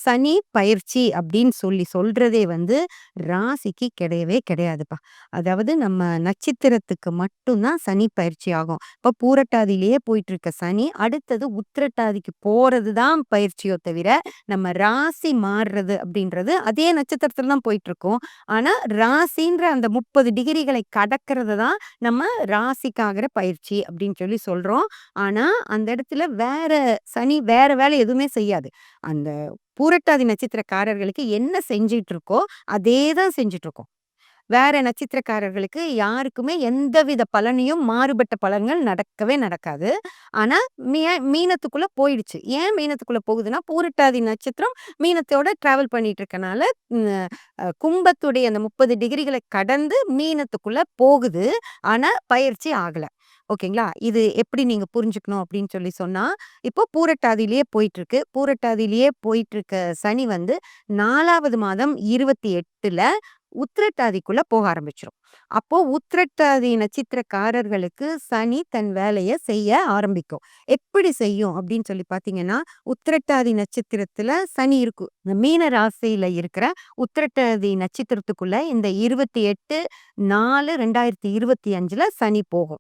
சனி பயிற்சி அப்படின்னு சொல்றதே வந்து ராசிக்கு கிடையவே கிடையாதுப்பா. அதாவது நம்ம நட்சத்திரத்துக்கு மட்டும் தான் சனி பயிற்சி ஆகும். இப்ப பூரட்டாதியிலேயே போயிட்டு இருக்க சனி, அடுத்தது உத்திரட்டாதிக்கு போறது தான் பயிற்சியோ தவிர, நம்ம ராசி மாறுறது அப்படின்றது அதே நட்சத்திரத்துல தான் போயிட்டுருக்கும். ஆனா, ராசின்ற அந்த 30 டிகிரிகளை கடக்கிறது தான் நம்ம ராசிக்காகிற பயிற்சி அப்படின்னு சொல்றோம். ஆனா, அந்த இடத்துல சனி வேற வேலை எதுவுமே செய்யாது. அந்த பூரட்டாதி நட்சத்திரக்காரர்களுக்கு என்ன செஞ்சுட்டு இருக்கோ, அதே தான் செஞ்சுட்டு இருக்கோம். வேற நட்சத்திரக்காரர்களுக்கு யாருக்குமே எந்தவித பலனையும் மாறுபட்ட பலன்கள் நடக்கவே நடக்காது. ஆனா, மீனத்துக்குள்ள போயிடுச்சு. ஏன் மீனத்துக்குள்ள போகுதுன்னா, பூரட்டாதி நட்சத்திரம் மீனத்தோட டிராவல் பண்ணிட்டு இருக்கனால, ம் கும்பத்துடைய அந்த 30 டிகிரிகள கடந்து மீனத்துக்குள்ள போகுது. ஆனா, பயிற்சி ஆகல. ஓகேங்களா? இது எப்படி நீங்க புரிஞ்சுக்கணும் அப்படின்னு சொன்னா, இப்போ பூரட்டாதியிலேயே போயிட்டுருக்கு. பூரட்டாதியிலேயே போயிட்டுருக்க சனி வந்து 4வது மாதம் 28ல உத்திரட்டாதிக்குள்ள போக ஆரம்பிச்சுரும். அப்போ உத்திரட்டாதி நட்சத்திரக்காரர்களுக்கு சனி தன் வேலைய செய்ய ஆரம்பிக்கும். எப்படி செய்யும் அப்படின்னு பார்த்தீங்கன்னா, உத்திரட்டாதி நட்சத்திரத்துல சனி இருக்கும். இந்த மீன ராசியில இருக்கிற உத்திரட்டாதி நட்சத்திரத்துக்குள்ள இந்த 28/4/2025ல சனி போகும்.